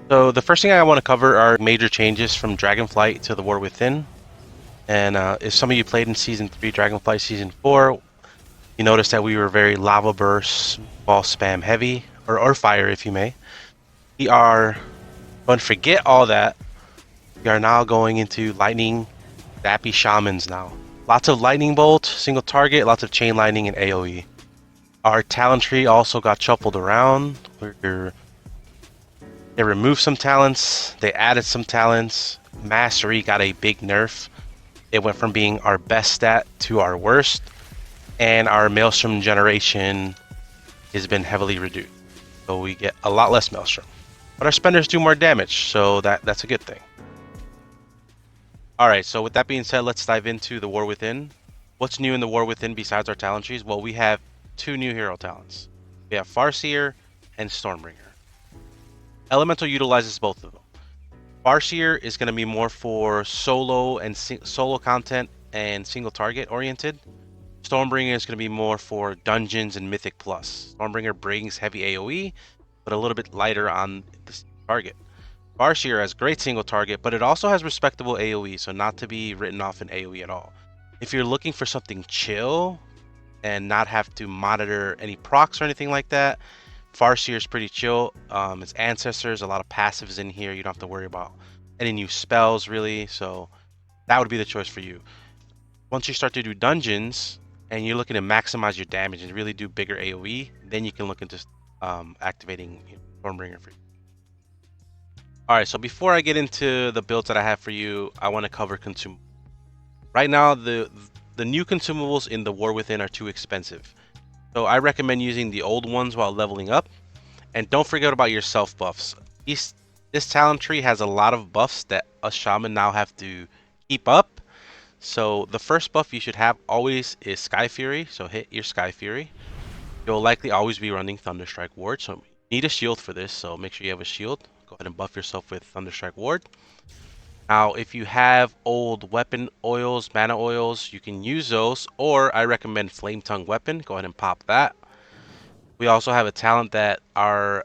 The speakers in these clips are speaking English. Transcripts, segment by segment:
So the first thing I want to cover are major changes from Dragonflight to the War Within. And if some of you played in Season 3, Dragonflight Season 4, you noticed that we were very lava burst, ball spam heavy, or fire if you may. We are going to forget all that. We are now going into lightning, zappy shamans now. Lots of lightning bolt, single target, lots of chain lightning and AoE. Our talent tree also got shuffled around. They removed some talents, they added some talents. Mastery got a big nerf. It went from being our best stat to our worst, and our Maelstrom generation has been heavily reduced. So we get a lot less Maelstrom. But our spenders do more damage, so that's a good thing. Alright, so with that being said, let's dive into the War Within. What's new in the War Within besides our talent trees? Well, we have two new hero talents. We have Farseer and Stormbringer. Elemental utilizes both of them. Farseer is going to be more for solo and solo content and single target oriented. Stormbringer is going to be more for dungeons and Mythic Plus. Stormbringer brings heavy AoE, but a little bit lighter on the target. Farseer has great single target, but it also has respectable AoE, so not to be written off in AoE at all. If you're looking for something chill and not have to monitor any procs or anything like that, Farseer is pretty chill. It's ancestors, a lot of passives in here. You don't have to worry about any new spells really, so that would be the choice for you. Once you start to do dungeons and you're looking to maximize your damage and really do bigger AoE, then you can look into activating Stormbringer for you. Alright, so before I get into the builds that I have for you, I want to cover Consumables. Right now, the new Consumables in the War Within are too expensive. So I recommend using the old ones while leveling up. And don't forget about your self buffs. This talent tree has a lot of buffs that us shaman now have to keep up. So the first buff you should have always is Sky Fury. So hit your Sky Fury. You'll likely always be running Thunderstrike Ward. So you need a shield for this. So make sure you have a shield. Go ahead and buff yourself with Thunderstrike Ward. Now, if you have old weapon oils, mana oils, you can use those. Or I recommend Flame Tongue Weapon. Go ahead and pop that. We also have a talent that our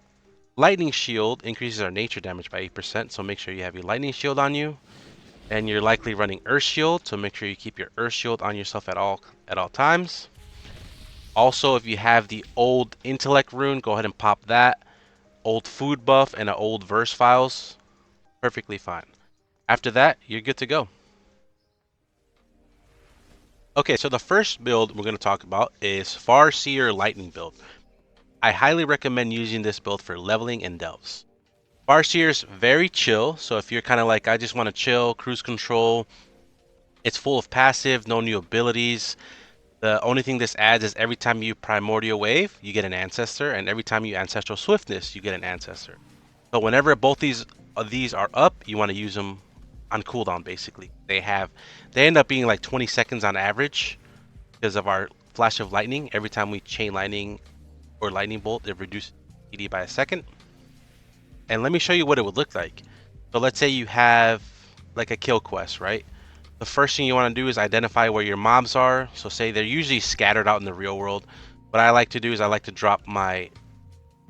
Lightning Shield increases our nature damage by 8%, so make sure you have your Lightning Shield on you. And you're likely running Earth Shield, so make sure you keep your Earth Shield on yourself at all times. Also, if you have the old Intellect Rune, go ahead and pop that. Old Food Buff and an old Verse Files, perfectly fine. After that, you're good to go. Okay, so the first build we're going to talk about is Farseer Lightning build. I highly recommend using this build for leveling and delves. Farseer's very chill, so if you're kind of like, I just want to chill, cruise control, it's full of passive, no new abilities. The only thing this adds is every time you Primordial Wave, you get an Ancestor, and every time you Ancestral Swiftness, you get an Ancestor. So whenever both these are up, you want to use them on cooldown, basically. They end up being like 20 seconds on average because of our Flash of Lightning. Every time we Chain Lightning or Lightning Bolt, it reduces PD by a second. And let me show you what it would look like. So let's say you have like a kill quest, right? The first thing you want to do is identify where your mobs are. So say they're usually scattered out in the real world. What I like to do is I like to drop my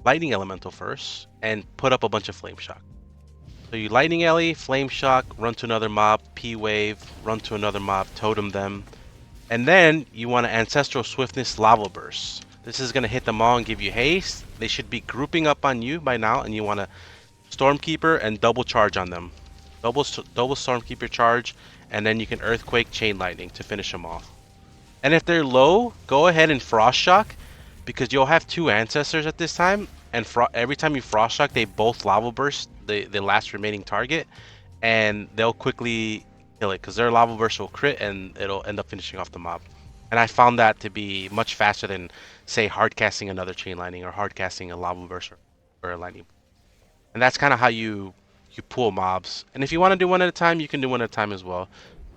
Lightning Elemental first and put up a bunch of Flame Shock. So you Lightning Ele, Flame Shock, run to another mob, P-Wave, run to another mob, totem them. And then you want to Ancestral Swiftness Lava Burst. This is going to hit them all and give you haste. They should be grouping up on you by now, and you want to Stormkeeper and double charge on them. Double Stormkeeper charge, and then you can Earthquake, Chain Lightning to finish them off. And if they're low, go ahead and Frost Shock, because you'll have two Ancestors at this time, and every time you Frost Shock, they both Lava Burst the last remaining target, and they'll quickly kill it, because their Lava Burst will crit, and it'll end up finishing off the mob. And I found that to be much faster than, say, hard casting another Chain Lightning or hard casting a Lava Burst or a Lightning. And that's kind of how you pull mobs. And if you want to do one at a time, you can do one at a time as well.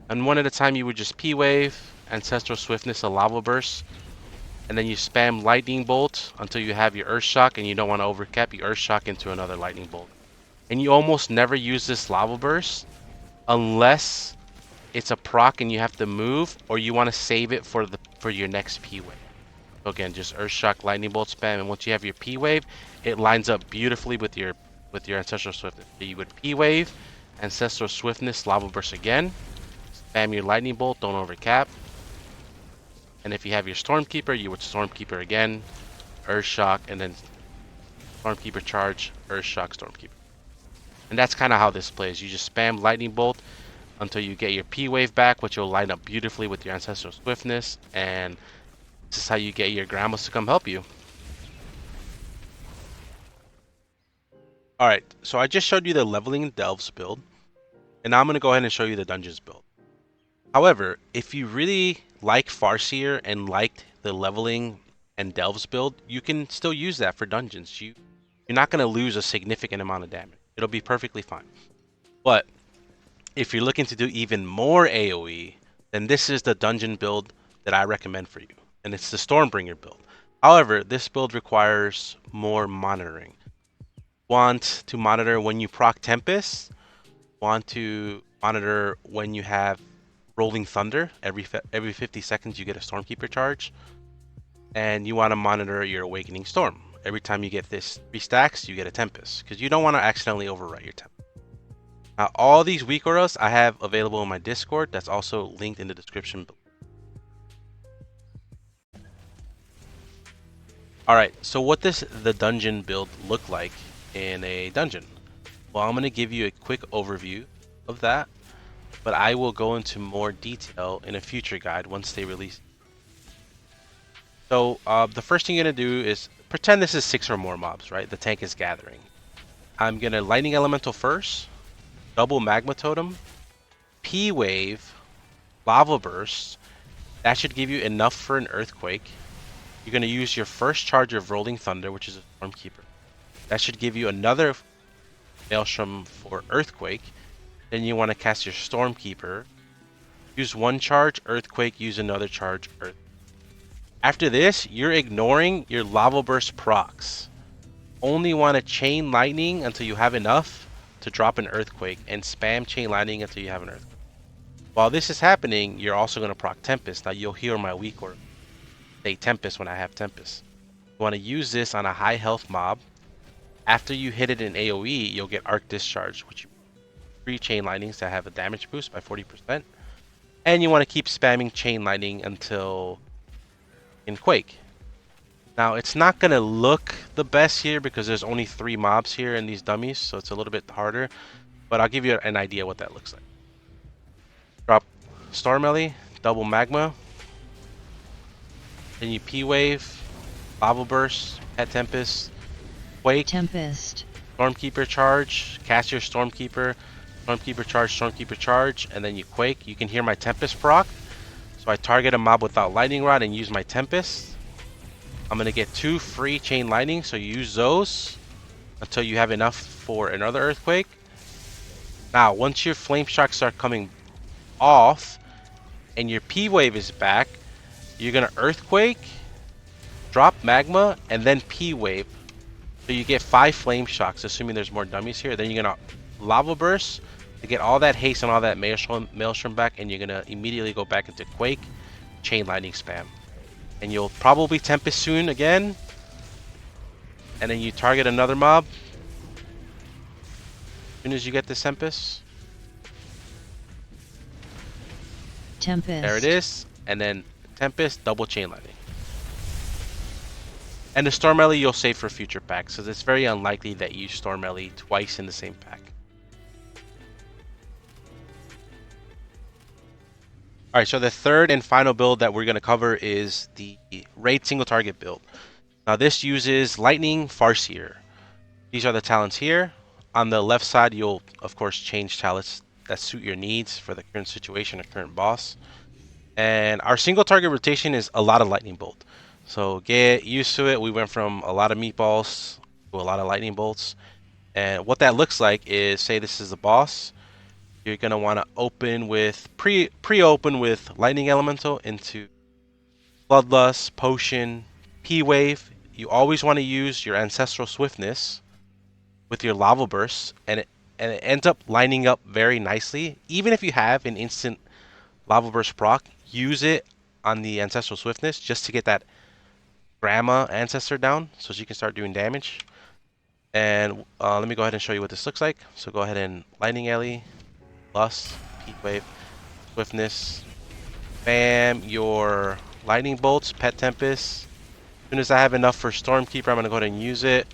And one at a time, you would just P-Wave, Ancestral Swiftness, a Lava Burst, and then you spam Lightning Bolt until you have your Earth Shock, and you don't want to overcap, you Earth Shock into another Lightning Bolt. And you almost never use this Lava Burst unless it's a proc and you have to move, or you want to save it for your next P-Wave. So again, just Earth Shock, Lightning Bolt spam, and once you have your P-Wave, it lines up beautifully with your with your Ancestral Swiftness. So you would P-Wave, Ancestral Swiftness, Lava Burst again, spam your Lightning Bolt, don't overcap. And if you have your Stormkeeper, you would Stormkeeper again, Earth Shock, and then Stormkeeper charge, Earth Shock, Stormkeeper. And that's kind of how this plays. You just spam Lightning Bolt until you get your P-Wave back, which will line up beautifully with your Ancestral Swiftness, and this is how you get your grandmas to come help you. Alright, so I just showed you the Leveling and Delves build, and now I'm going to go ahead and show you the Dungeons build. However, if you really like Farseer and liked the Leveling and Delves build, you can still use that for Dungeons. You're not going to lose a significant amount of damage. It'll be perfectly fine. But if you're looking to do even more AoE, then this is the dungeon build that I recommend for you. And it's the Stormbringer build. However, this build requires more monitoring. Want to monitor when you proc Tempest. Want to monitor when you have Rolling Thunder. Every 50 seconds you get a Stormkeeper charge. And you want to monitor your Awakening Storm. Every time you get this 3 stacks, you get a Tempest. Because you don't want to accidentally overwrite your Tempest. Now, all these weak auras I have available in my Discord. That's also linked in the description below. Alright, so what does the dungeon build look like in a dungeon? Well, I'm going to give you a quick overview of that, but I will go into more detail in a future guide once they release. So, the first thing you're going to do is pretend this is 6 or more mobs, right? The tank is gathering. I'm going to Lightning Elemental first. Double Magma Totem, P-Wave, Lava Burst. That should give you enough for an Earthquake. You're going to use your first charge of Rolling Thunder, which is a Stormkeeper. That should give you another Maelstrom for Earthquake. Then you want to cast your Stormkeeper. Use one charge, Earthquake, use another charge, Earth. After this, you're ignoring your Lava Burst procs. Only want to Chain Lightning until you have enough to drop an Earthquake, and spam Chain Lightning until you have an Earthquake. While this is happening, you're also going to proc Tempest. Now you'll heal my weak or say Tempest when I have Tempest. You want to use this on a high health mob. After you hit it in AoE, you'll get Arc Discharge, which you 3 Chain Lightnings that have a damage boost by 40%. And you want to keep spamming Chain Lightning until in Quake. Now, it's not going to look the best here because there's only 3 mobs here in these dummies, so it's a little bit harder. But I'll give you an idea what that looks like. Drop Star Melee, double Magma. Then you P-Wave, Lava Burst, Pet Tempest, Quake, Tempest, Stormkeeper charge, cast your Stormkeeper, Stormkeeper charge, and then you Quake. You can hear my Tempest proc. So I target a mob without Lightning Rod and use my Tempest. I'm going to get 2 free Chain Lightning, so you use those until you have enough for another Earthquake. Now, once your Flame Shocks start coming off and your P-Wave is back, you're going to Earthquake, drop Magma, and then P-Wave. So you get 5 Flame Shocks, assuming there's more dummies here. Then you're going to Lava Burst to get all that haste and all that Maelstrom back, and you're going to immediately go back into Quake, Chain Lightning spam. And you'll probably Tempest soon again. And then you target another mob. As soon as you get this Tempest. There it is. And then Tempest, double Chain Lightning. And the Storm Melee you'll save for future packs, because it's very unlikely that you use Storm Melee twice in the same pack. Alright, so the third and final build that we're going to cover is the Raid Single Target build. Now this uses Lightning Farseer. These are the talents here. On the left side, you'll of course change talents that suit your needs for the current situation or current boss. And our single target rotation is a lot of Lightning Bolt. So get used to it. We went from a lot of meatballs to a lot of lightning bolts. And what that looks like is, say this is the boss. You're going to want to open with, pre-open with Lightning Elemental into Bloodlust, Potion, P-Wave. You always want to use your Ancestral Swiftness with your Lava Burst. And it ends up lining up very nicely. Even if you have an instant Lava Burst proc, use it on the Ancestral Swiftness just to get that Grandma Ancestor down so she can start doing damage. And let me go ahead and show you what this looks like. So go ahead and Lightning Alley, plus Heat Wave, Swiftness, spam your Lightning Bolts, Pet Tempest. As soon as I have enough for Stormkeeper, I'm going to go ahead and use it.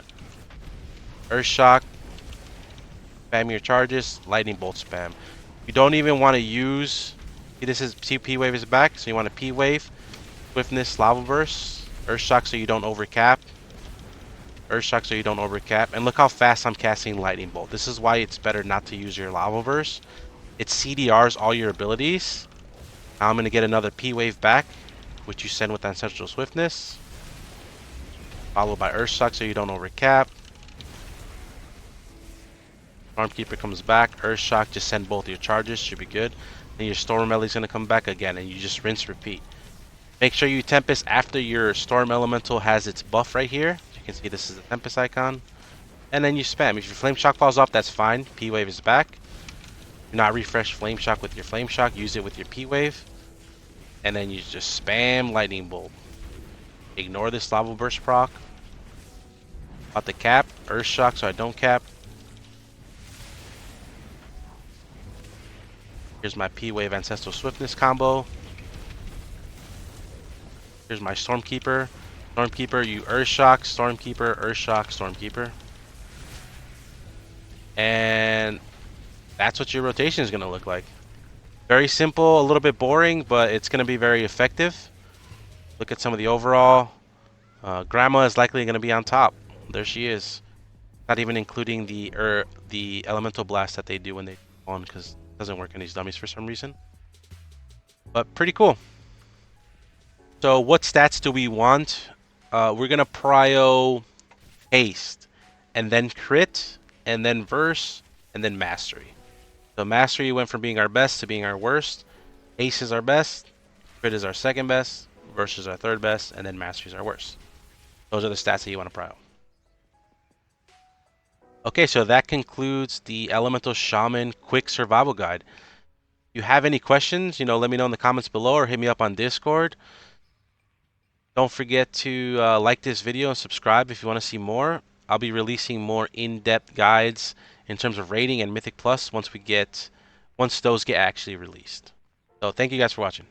Earth Shock, spam your charges, Lightning Bolt spam. You don't even want to use, see this is, see P Wave is back, so you want a P Wave, Swiftness, Lava Burst, Earth Shock so you don't overcap. Earth Shock so you don't overcap. And look how fast I'm casting Lightning Bolt. This is why it's better not to use your Lava Burst. It CDRs all your abilities. Now I'm going to get another P Wave back, which you send with Ancestral Swiftness. Followed by Earth Shock so you don't overcap. Stormkeeper comes back. Earth Shock, just send both your charges. Should be good. Then your Storm Melee is going to come back again, and you just rinse, repeat. Make sure you Tempest after your Storm Elemental has its buff right here. You can see this is the Tempest icon. And then you spam. If your Flame Shock falls off, that's fine. P-Wave is back. Do not refresh Flame Shock with your Flame Shock. Use it with your P-Wave. And then you just spam Lightning Bolt. Ignore this Lava Burst proc. About to cap. Earth Shock so I don't cap. Here's my P-Wave Ancestral Swiftness combo. Here's my Stormkeeper. Stormkeeper, you Earth Shock, Stormkeeper, Earth Shock, Stormkeeper. And that's what your rotation is going to look like. Very simple, a little bit boring, but it's going to be very effective. Look at some of the overall. Grandma is likely going to be on top. There she is. Not even including the Elemental Blast that they do when they spawn, because it doesn't work on these dummies for some reason. But pretty cool. So what stats do we want? We're going to prio haste, and then crit, and then verse, and then mastery. So mastery went from being our best to being our worst. Haste is our best, crit is our second best, verse is our third best, and then mastery is our worst. Those are the stats that you want to prio. Okay, so that concludes the Elemental Shaman Quick Survival Guide. If you have any questions, let me know in the comments below or hit me up on Discord. Don't forget to like this video and subscribe if you want to see more. I'll be releasing more in-depth guides in terms of rating and Mythic Plus once those get actually released. So thank you guys for watching.